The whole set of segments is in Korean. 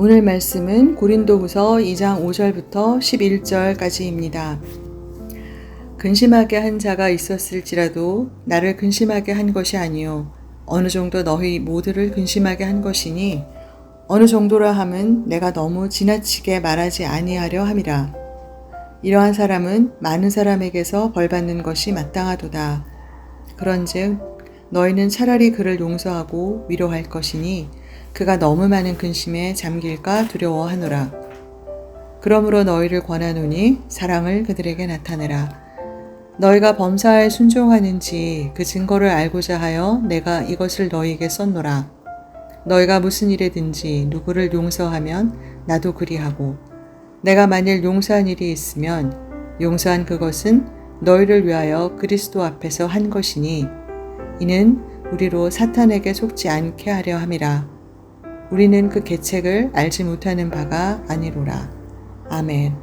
오늘 말씀은 고린도후서 2장 5절부터 11절까지입니다. 근심하게 한 자가 있었을지라도 나를 근심하게 한 것이 아니요 어느 정도 너희 모두를 근심하게 한 것이니 어느 정도라 함은 내가 너무 지나치게 말하지 아니하려 함이라. 이러한 사람은 많은 사람에게서 벌받는 것이 마땅하도다. 그런즉 너희는 차라리 그를 용서하고 위로할 것이니 그가 너무 많은 근심에 잠길까 두려워하노라. 그러므로 너희를 권하노니 사랑을 그들에게 나타내라. 너희가 범사에 순종하는지 그 증거를 알고자 하여 내가 이것을 너희에게 썼노라. 너희가 무슨 일에든지 누구를 용서하면 나도 그리하고 내가 만일 용서한 일이 있으면 용서한 그것은 너희를 위하여 그리스도 앞에서 한 것이니 이는 우리로 사탄에게 속지 않게 하려 함이라. 우리는 그 계책을 알지 못하는 바가 아니로라. 아멘.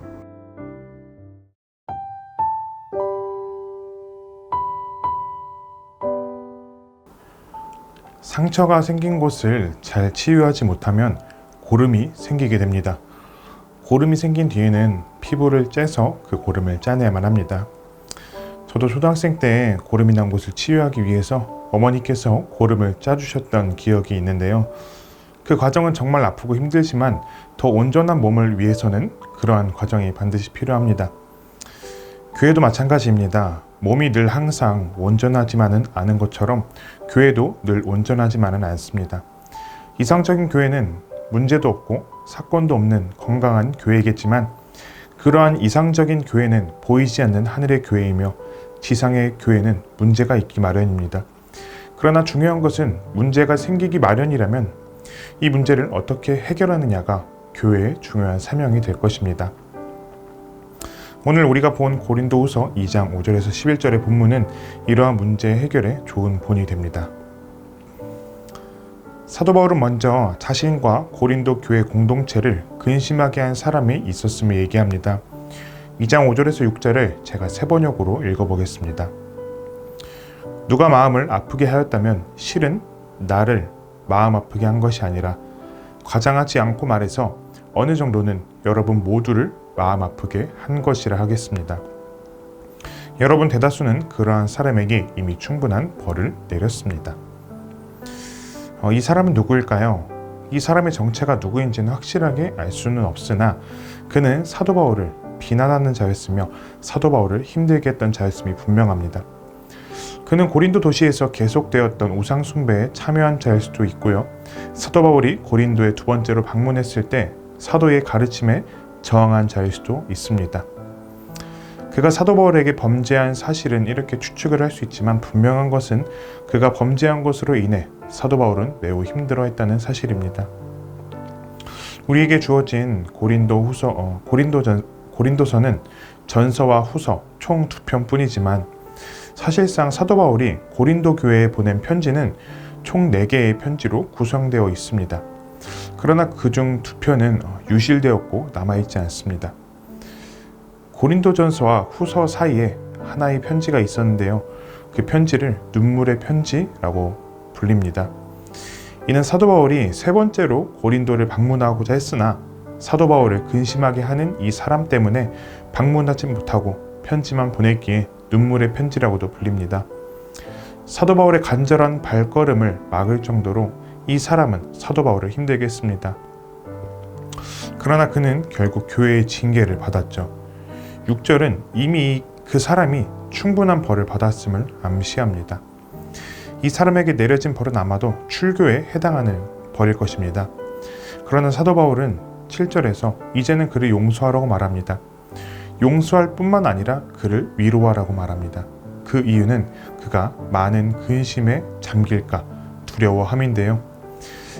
상처가 생긴 곳을 잘 치유하지 못하면 고름이 생기게 됩니다. 고름이 생긴 뒤에는 피부를 째서 그 고름을 짜내야만 합니다. 저도 초등학생 때 고름이 난 곳을 치유하기 위해서 어머니께서 고름을 짜주셨던 기억이 있는데요. 그 과정은 정말 아프고 힘들지만 더 온전한 몸을 위해서는 그러한 과정이 반드시 필요합니다. 교회도 마찬가지입니다. 몸이 늘 항상 온전하지만은 않은 것처럼 교회도 늘 온전하지만은 않습니다. 이상적인 교회는 문제도 없고 사건도 없는 건강한 교회이겠지만 그러한 이상적인 교회는 보이지 않는 하늘의 교회이며 지상의 교회는 문제가 있기 마련입니다. 그러나 중요한 것은 문제가 생기기 마련이라면 이 문제를 어떻게 해결하느냐가 교회의 중요한 사명이 될 것입니다. 오늘 우리가 본 고린도후서 2장 5절에서 11절의 본문은 이러한 문제 해결에 좋은 본이 됩니다. 사도 바울은 먼저 자신과 고린도 교회 공동체를 근심하게 한 사람이 있었음을 얘기합니다. 2장 5절에서 6절을 제가 세 번역으로 읽어보겠습니다. 누가 마음을 아프게 하였다면 실은 나를 마음 아프게 한 것이 아니라 과장하지 않고 말해서 어느 정도는 여러분 모두를 마음 아프게 한 것이라 하겠습니다. 여러분 대다수는 그러한 사람에게 이미 충분한 벌을 내렸습니다. 이 사람은 누구일까요? 이 사람의 정체가 누구인지는 확실하게 알 수는 없으나 그는 사도 바울을 비난하는 자였으며 사도 바울을 힘들게 했던 자였음이 분명합니다. 그는 고린도 도시에서 계속되었던 우상 숭배에 참여한 자일 수도 있고요. 사도 바울이 고린도에 두 번째로 방문했을 때 사도의 가르침에 저항한 자일 수도 있습니다. 그가 사도 바울에게 범죄한 사실은 이렇게 추측을 할 수 있지만 분명한 것은 그가 범죄한 것으로 인해 사도 바울은 매우 힘들어했다는 사실입니다. 우리에게 주어진 고린도서는 전서와 후서 총 2편뿐이지만 사실상 사도 바울이 고린도 교회에 보낸 편지는 총 4개의 편지로 구성되어 있습니다. 그러나 그중 2편은 유실되었고 남아있지 않습니다. 고린도전서와 후서 사이에 하나의 편지가 있었는데요. 그 편지를 눈물의 편지라고 불립니다. 이는 사도 바울이 세 번째로 고린도를 방문하고자 했으나 사도 바울을 근심하게 하는 이 사람 때문에 방문하지 못하고 편지만 보냈기에 눈물의 편지라고도 불립니다. 사도 바울의 간절한 발걸음을 막을 정도로 이 사람은 사도 바울을 힘들게 했습니다. 그러나 그는 결국 교회의 징계를 받았죠. 6절은 이미 그 사람이 충분한 벌을 받았음을 암시합니다. 이 사람에게 내려진 벌은 아마도 출교에 해당하는 벌일 것입니다. 그러나 사도 바울은 7절에서 이제는 그를 용서하라고 말합니다. 용서할 뿐만 아니라 그를 위로하라고 말합니다. 그 이유는 그가 많은 근심에 잠길까 두려워함인데요.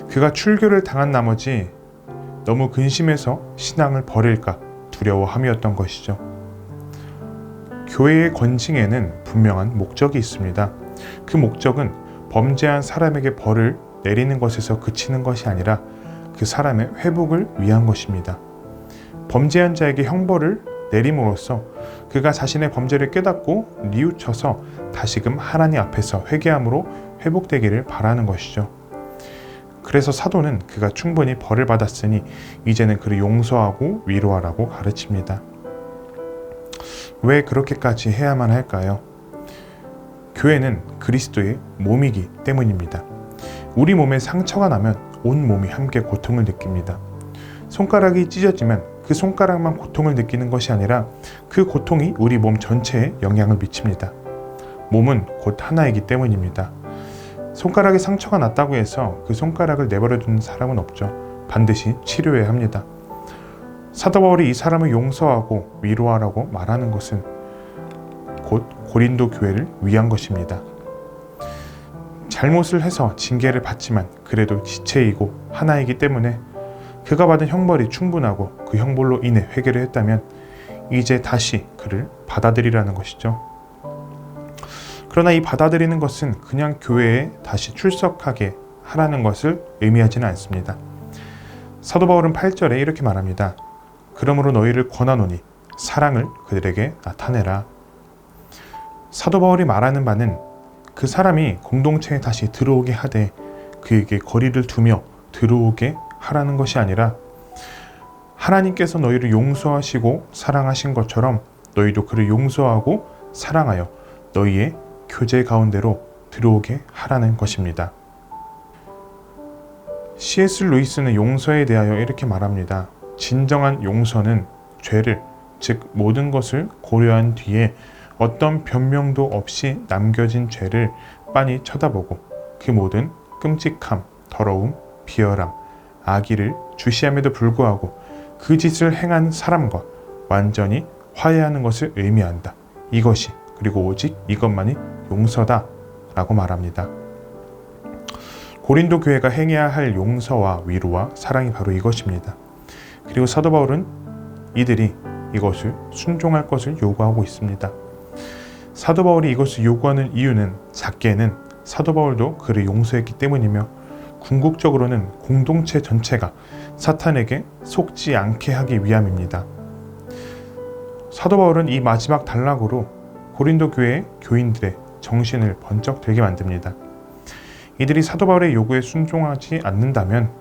그가 출교를 당한 나머지 너무 근심해서 신앙을 버릴까 두려워함이었던 것이죠. 교회의 건징에는 분명한 목적이 있습니다. 그 목적은 범죄한 사람에게 벌을 내리는 것에서 그치는 것이 아니라 그 사람의 회복을 위한 것입니다. 범죄한 자에게 형벌을 내림으로써 그가 자신의 범죄를 깨닫고 뉘우쳐서 다시금 하나님 앞에서 회개함으로 회복되기를 바라는 것이죠. 그래서 사도는 그가 충분히 벌을 받았으니 이제는 그를 용서하고 위로하라고 가르칩니다. 왜 그렇게까지 해야만 할까요? 교회는 그리스도의 몸이기 때문입니다. 우리 몸에 상처가 나면 온 몸이 함께 고통을 느낍니다. 손가락이 찢어지면 그 손가락만 고통을 느끼는 것이 아니라 그 고통이 우리 몸 전체에 영향을 미칩니다. 몸은 곧 하나이기 때문입니다. 손가락에 상처가 났다고 해서 그 손가락을 내버려 두는 사람은 없죠. 반드시 치료해야 합니다. 사도 바울이 이 사람을 용서하고 위로하라고 말하는 것은 곧 고린도 교회를 위한 것입니다. 잘못을 해서 징계를 받지만 그래도 지체이고 하나이기 때문에 그가 받은 형벌이 충분하고 그 형벌로 인해 회개를 했다면 이제 다시 그를 받아들이라는 것이죠. 그러나 이 받아들이는 것은 그냥 교회에 다시 출석하게 하라는 것을 의미하지는 않습니다. 사도 바울은 8절에 이렇게 말합니다. 그러므로 너희를 권하노니 사랑을 그들에게 나타내라. 사도 바울이 말하는 바는 그 사람이 공동체에 다시 들어오게 하되 그에게 거리를 두며 들어오게 하라는 것이 아니라 하나님께서 너희를 용서하시고 사랑하신 것처럼 너희도 그를 용서하고 사랑하여 너희의 교제 가운데로 들어오게 하라는 것입니다. C.S. 루이스는 용서에 대하여 이렇게 말합니다. 진정한 용서는 죄를, 즉 모든 것을 고려한 뒤에 어떤 변명도 없이 남겨진 죄를 빤히 쳐다보고 그 모든 끔찍함, 더러움, 비열함, 악의를 주시함에도 불구하고 그 짓을 행한 사람과 완전히 화해하는 것을 의미한다. 이것이 그리고 오직 이것만이 용서다 라고 말합니다. 고린도 교회가 행해야 할 용서와 위로와 사랑이 바로 이것입니다. 그리고 사도 바울은 이들이 이것을 순종할 것을 요구하고 있습니다. 사도 바울이 이것을 요구하는 이유는 작게는 사도 바울도 그를 용서했기 때문이며 궁극적으로는 공동체 전체가 사탄에게 속지 않게 하기 위함입니다. 사도 바울은 이 마지막 단락으로 고린도 교회 교인들의 정신을 번쩍 들게 만듭니다. 이들이 사도 바울의 요구에 순종하지 않는다면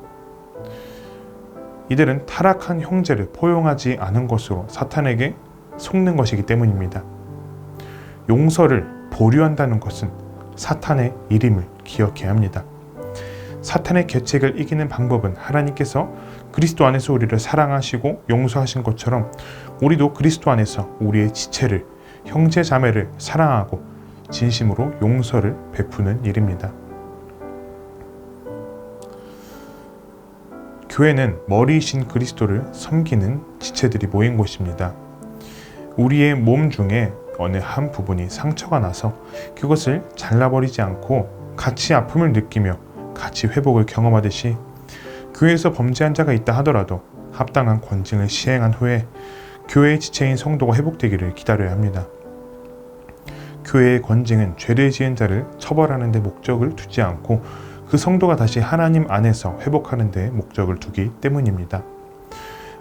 이들은 타락한 형제를 포용하지 않은 것으로 사탄에게 속는 것이기 때문입니다. 용서를 보류한다는 것은 사탄의 일임을 기억해야 합니다. 사탄의 계책을 이기는 방법은 하나님께서 그리스도 안에서 우리를 사랑하시고 용서하신 것처럼 우리도 그리스도 안에서 우리의 지체를, 형제 자매를 사랑하고 진심으로 용서를 베푸는 일입니다. 교회는 머리이신 그리스도를 섬기는 지체들이 모인 곳입니다. 우리의 몸 중에 어느 한 부분이 상처가 나서 그것을 잘라버리지 않고 같이 아픔을 느끼며 같이 회복을 경험하듯이 교회에서 범죄한 자가 있다 하더라도 합당한 권징을 시행한 후에 교회의 지체인 성도가 회복되기를 기다려야 합니다. 교회의 권징은 죄를 지은 자를 처벌하는 데 목적을 두지 않고 그 성도가 다시 하나님 안에서 회복하는 데 목적을 두기 때문입니다.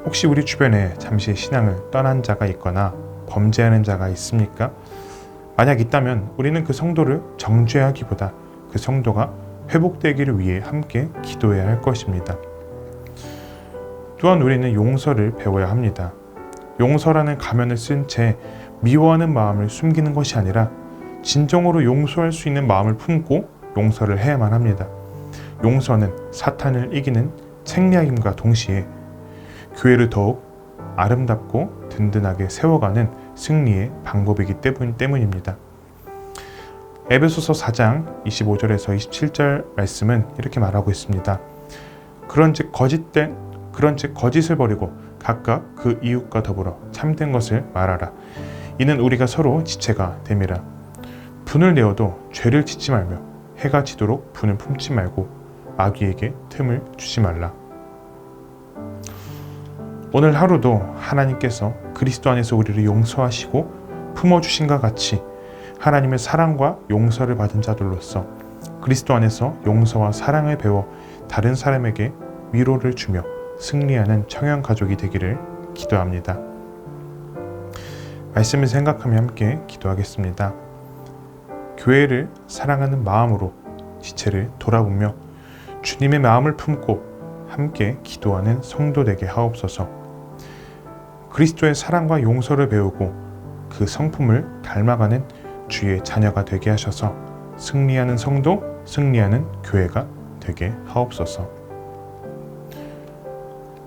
혹시 우리 주변에 잠시 신앙을 떠난 자가 있거나 범죄하는 자가 있습니까? 만약 있다면 우리는 그 성도를 정죄하기보다 그 성도가 회복되기를 위해 함께 기도해야 할 것입니다. 또한 우리는 용서를 배워야 합니다. 용서라는 가면을 쓴 채 미워하는 마음을 숨기는 것이 아니라 진정으로 용서할 수 있는 마음을 품고 용서를 해야만 합니다. 용서는 사탄을 이기는 책략임과 동시에 교회를 더욱 아름답고 든든하게 세워가는 승리의 방법이기 때문입니다. 에베소서 4장 25절에서 27절 말씀은 이렇게 말하고 있습니다. 그런즉 거짓을 버리고 각각 그 이웃과 더불어 참된 것을 말하라. 이는 우리가 서로 지체가 됨이라. 분을 내어도 죄를 짓지 말며 해가 지도록 분을 품지 말고 마귀에게 틈을 주지 말라. 오늘 하루도 하나님께서 그리스도 안에서 우리를 용서하시고 품어주신과 같이 하나님의 사랑과 용서를 받은 자들로서 그리스도 안에서 용서와 사랑을 배워 다른 사람에게 위로를 주며 승리하는 청년 가족이 되기를 기도합니다. 말씀을 생각하며 함께 기도하겠습니다. 교회를 사랑하는 마음으로 지체를 돌아보며 주님의 마음을 품고 함께 기도하는 성도 되게 하옵소서. 그리스도의 사랑과 용서를 배우고 그 성품을 닮아가는 주의 자녀가 되게 하셔서 승리하는 성도, 승리하는 교회가 되게 하옵소서.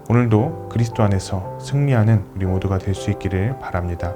오늘도 그리스도 안에서 승리하는 우리 모두가 될 수 있기를 바랍니다.